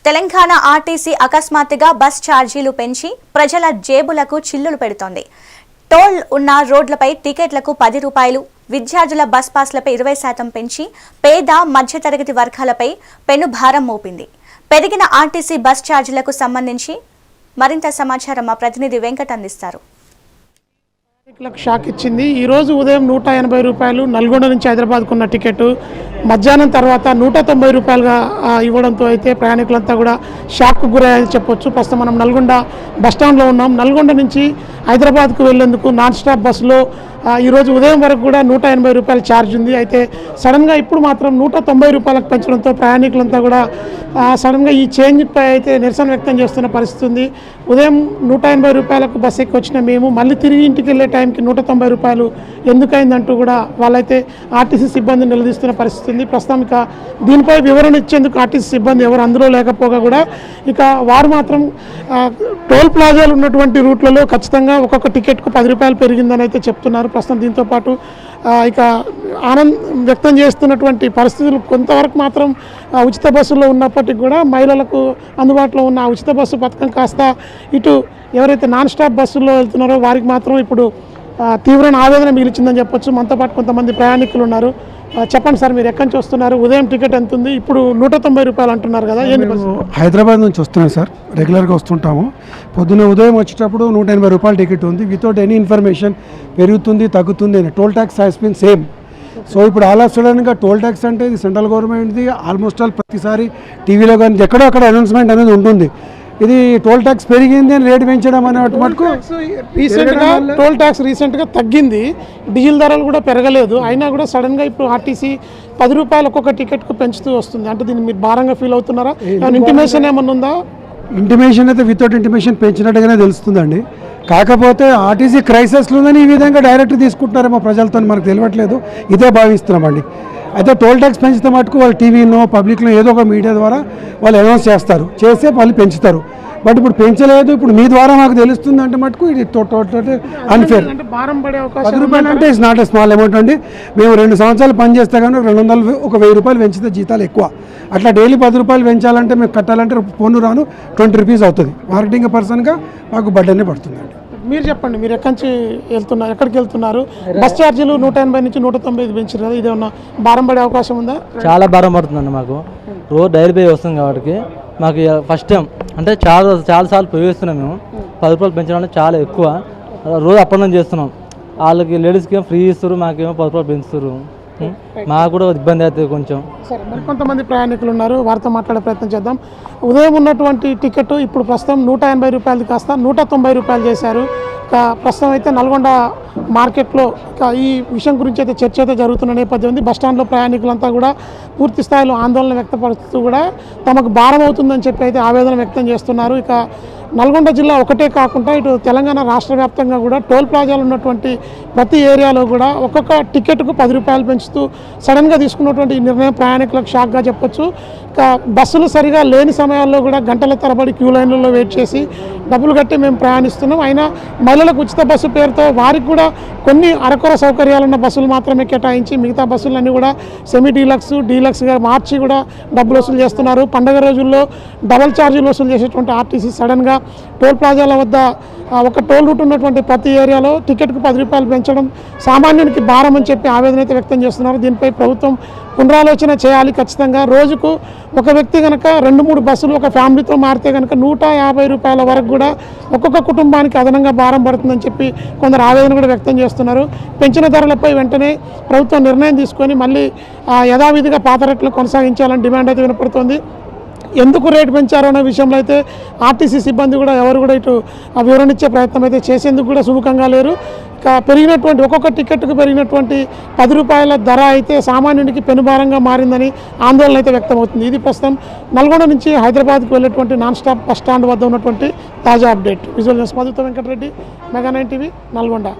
Telangana RTC అకస్మాత్తుగా bus ఛార్జీలు పెంచి ప్రజల జేబులకు చిల్లులు పెడుతోంది. టోల్ ఉన్న రోడ్లపై టికెట్లకు 10 రూపాయలు, విద్యార్థుల బస్ పాస్లపై 20% పెంచి పేద మధ్యతరగతి వర్గాలపై పెనుభారం మోపింది. పెరిగిన ఆర్టీసీ బస్ ఛార్జీలకు సంబంధించి మరింత సమాచారం మా ప్రతినిధి వెంకట్ అందిస్తారు. షాక్ ఇచ్చింది. ఈరోజు ఉదయం 180 రూపాయలు నల్గొండ నుంచి హైదరాబాద్కు ఉన్న టికెట్ మధ్యాహ్నం తర్వాత 190 రూపాయలుగా ఇవ్వడంతో అయితే ప్రయాణికులంతా కూడా షాక్కు గురయ్యారని చెప్పొచ్చు. ప్రస్తుతం మనం నల్గొండ బస్టాండ్లో ఉన్నాం. నల్గొండ నుంచి హైదరాబాద్కు వెళ్లేందుకు నాన్ స్టాప్ బస్సులో ఈరోజు ఉదయం వరకు కూడా 180 రూపాయల ఛార్జ్ ఉంది. అయితే సడన్గా ఇప్పుడు మాత్రం 190 రూపాయలకు పెంచడంతో ప్రయాణికులంతా కూడా సడన్గా ఈ చేంజ్పై అయితే నిరసన వ్యక్తం చేస్తున్న పరిస్థితి ఉంది. ఉదయం 180 రూపాయలకు బస్ ఎక్కి వచ్చిన మేము మళ్ళీ తిరిగి ఇంటికి వెళ్ళే టైంకి 190 రూపాయలు ఎందుకైందంటూ కూడా వాళ్ళైతే ఆర్టీసీ సిబ్బంది నిలదీస్తున్న పరిస్థితి ఉంది. ప్రస్తుతం ఇక దీనిపై వివరణ ఇచ్చేందుకు ఆర్టీసీ సిబ్బంది ఎవరు అందులో లేకపోగా కూడా ఇక వారు మాత్రం టోల్ ప్లాజాలు ఉన్నటువంటి రూట్లలో ఖచ్చితంగా ఒక్కొక్క టికెట్కు 10 రూపాయలు పెరిగిందని అయితే చెప్తున్నారు. ప్రస్తుతం దీంతోపాటు ఇక ఆనందం వ్యక్తం చేస్తున్నటువంటి పరిస్థితులు కొంతవరకు మాత్రం ఉచిత బస్సుల్లో ఉన్నప్పటికీ కూడా మహిళలకు అందుబాటులో ఉన్న ఉచిత బస్సు పథకం కాస్త ఇటు ఎవరైతే నాన్ స్టాప్ బస్సుల్లో వెళ్తున్నారో వారికి మాత్రం ఇప్పుడు తీవ్రమైన ఆవేదన మిగిలిచిందని చెప్పొచ్చు. మనతో పాటు కొంతమంది ప్రయాణికులు ఉన్నారు. చెప్పండి సార్, మీరు ఎక్కడి నుంచి వస్తున్నారు? ఉదయం టికెట్ ఎంత ఉంది? ఇప్పుడు 190 రూపాయలు అంటున్నారు కదా, ఏంటి? హైదరాబాద్ నుంచి వస్తున్నాను సార్, రెగ్యులర్గా వస్తుంటాము. పొద్దున్న ఉదయం వచ్చేటప్పుడు 180 రూపాయల టికెట్ ఉంది. వితౌట్ ఎనీ ఇన్ఫర్మేషన్ పెరుగుతుంది తగ్గుతుంది అని. Toll tax has been same. So ఇప్పుడు ఆల్ ఆఫ్ సడన్గా టోల్ ట్యాక్స్ అంటే ఇది సెంట్రల్ గవర్నమెంట్ది. ఆల్మోస్ట్ ఆల్ ప్రతిసారి టీవీలో కానీ ఎక్కడో అక్కడ అనౌన్స్మెంట్ అనేది ఉంటుంది. ఇది టోల్ ట్యాక్స్ పెరిగింది అని రేటు పెంచడం అనే మటుకు రీసెంట్గా టోల్ ట్యాక్స్ రీసెంట్గా తగ్గింది, డీజిల్ ధరలు కూడా పెరగలేదు. అయినా కూడా సడన్గా ఇప్పుడు ఆర్టీసీ 10 రూపాయలు ఒక్కొక్క టికెట్కు పెంచుతూ వస్తుంది. అంటే దీన్ని మీరు భారంగా ఫీల్ అవుతున్నారా? ఇంటిమేషన్ ఏమన్నా ఉందా? ఇంటిమేషన్ అయితే వితౌట్ ఇంటిమేషన్ పెంచినట్టుగానే తెలుస్తుందండి. కాకపోతే ఆర్టీసీ క్రైసిస్లో ఉందని ఈ విధంగా డైరెక్ట్ తీసుకుంటున్నారేమో ప్రజలతో మనకు తెలియట్లేదు, ఇదే భావిస్తున్నామండి. అయితే టోల్ ట్యాక్స్ పెంచితే మటుకు వాళ్ళు టీవీలో పబ్లిక్లో ఏదో ఒక మీడియా ద్వారా వాళ్ళు అనౌన్స్ చేస్తారు, చేస్తే వాళ్ళు పెంచుతారు. బట్ ఇప్పుడు పెంచలేదు, ఇప్పుడు మీ ద్వారా మాకు తెలుస్తుంది అంటే మటుకు ఇది అన్ఫేర్. 10 రూపాయలు అంటే it's not a small amount అండి. మేము 2 సంవత్సరాలు పని చేస్తే కానీ 200 ఒక 1000 రూపాయలు పెంచితే జీతాలు ఎక్కువ. అట్లా డైలీ 10 రూపాయలు పెంచాలంటే మేము కట్టాలంటే పోను రాను 20 రూపీస్ అవుతుంది. మార్కెటింగ్ పర్సన్గా మాకు బడ్డనే పడుతుందండి. మీరు చెప్పండి, మీరు ఎక్కడి నుంచి వెళ్తున్నారు, ఎక్కడికి వెళ్తున్నారు? బస్ ఛార్జీలు 180 నుంచి 190 పెంచారు కదా, ఇదేమన్నా భారం పడే అవకాశం ఉందా? చాలా భారం పడుతుందండి. మాకు రోజు డైలీ పే వస్తుంది కాబట్టి మాకు ఫస్ట్ టైం అంటే చాలాసార్లు పే చేస్తున్నాం. మేము 10 రూపాయలు పెంచడం అంటే చాలా ఎక్కువ. రోజు అప్ అండ్ డౌన్ చేస్తున్నాం. వాళ్ళకి లేడీస్కి ఏమో ఫ్రీ ఇస్తారు, మాకేమో 10 రూపాయలు పెంచుతారు. మాకు కూడా ఇబ్బంది అవుతుంది కొంచెం. సరే, కొంతమంది ప్రయాణికులు ఉన్నారు, వారితో మాట్లాడే ప్రయత్నం చేద్దాం. ఉదయం ఉన్నటువంటి టికెట్ ఇప్పుడు ప్రస్తుతం 180 రూపాయలది కాస్త 190 రూపాయలు చేశారు. ప్రస్తుతం అయితే నల్గొండ మార్కెట్లో ఈ విషయం గురించి అయితే చర్చ అయితే జరుగుతున్న నేపథ్యం ఉంది. బస్టాండ్లో ప్రయాణికులంతా కూడా పూర్తి స్థాయిలో ఆందోళన వ్యక్తపరుస్తూ కూడా తమకు భారం అవుతుందని చెప్పి అయితే ఆవేదన వ్యక్తం చేస్తున్నారు. ఇక నల్గొండ జిల్లా ఒకటే కాకుండా ఇటు తెలంగాణ రాష్ట్ర వ్యాప్తంగా కూడా టోల్ ప్లాజాలు ఉన్నటువంటి ప్రతి ఏరియాలో కూడా ఒక్కొక్క టికెట్కు 10 రూపాయలు పెంచుతూ సడన్గా తీసుకున్నటువంటి నిర్ణయం ప్రయాణికులకు షాక్గా చెప్పొచ్చు. ఇక బస్సులు సరిగా లేని సమయాల్లో కూడా గంటల తరబడి క్యూ లైన్లలో వెయిట్ చేసి డబ్బులు కట్టి మేము ప్రయాణిస్తున్నాం. అయినా మహిళలకు ఉచిత బస్సు పేరుతో వారికి కూడా కొన్ని అరకొర సౌకర్యాలున్న బస్సులు మాత్రమే కేటాయించి మిగతా బస్సులన్నీ కూడా సెమీ డీలక్స్గా మార్చి కూడా డబ్బులు వసూలు చేస్తున్నారు. పండుగ రోజుల్లో డబల్ ఛార్జీలు వసూలు చేసేటువంటి ఆర్టీసీ సడన్గా టోల్ ప్లాజాల వద్ద ఒక టోల్ రూట్ ఉన్నటువంటి ప్రతి ఏరియాలో టికెట్కు 10 రూపాయలు పెంచడం సామాన్యునికి భారం అని చెప్పి ఆవేదన అయితే వ్యక్తం చేస్తున్నారు. దీనిపై ప్రభుత్వం పునరాలోచన చేయాలి. ఖచ్చితంగా రోజుకు ఒక వ్యక్తి కనుక 2-3 బస్సులు ఒక ఫ్యామిలీతో మారితే కనుక 150 రూపాయల వరకు కూడా ఒక్కొక్క కుటుంబానికి అదనంగా భారం పడుతుందని చెప్పి కొందరు ఆవేదన కూడా వ్యక్తం చేస్తున్నారు. పెంచిన ధరలపై వెంటనే ప్రభుత్వం నిర్ణయం తీసుకొని మళ్ళీ యథావిధిగా పాత రేట్లు కొనసాగించాలని డిమాండ్ అయితే వినపడుతోంది. ఎందుకు రేటు పెంచారో అనే విషయంలో అయితే ఆర్టీసీ సిబ్బంది కూడా ఎవరు కూడా ఇటు వివరణ ఇచ్చే ప్రయత్నం అయితే చేసేందుకు కూడా సుముఖంగా లేరు. ఇక పెరిగినటువంటి ఒక్కొక్క టికెట్కు పెరిగినటువంటి 10 రూపాయల ధర అయితే సామాన్యునికి పెనుభారంగా మారిందని ఆందోళన అయితే వ్యక్తమవుతుంది. ఇది ప్రస్తుతం నల్గొండ నుంచి హైదరాబాద్కు వెళ్ళేటువంటి నాన్ స్టాప్ బస్ స్టాండ్ వద్ద ఉన్నటువంటి తాజా అప్డేట్. విజువల్ న్యూస్ మధుతో వెంకటరెడ్డి, మెగా 9 టీవీ, నల్గొండ.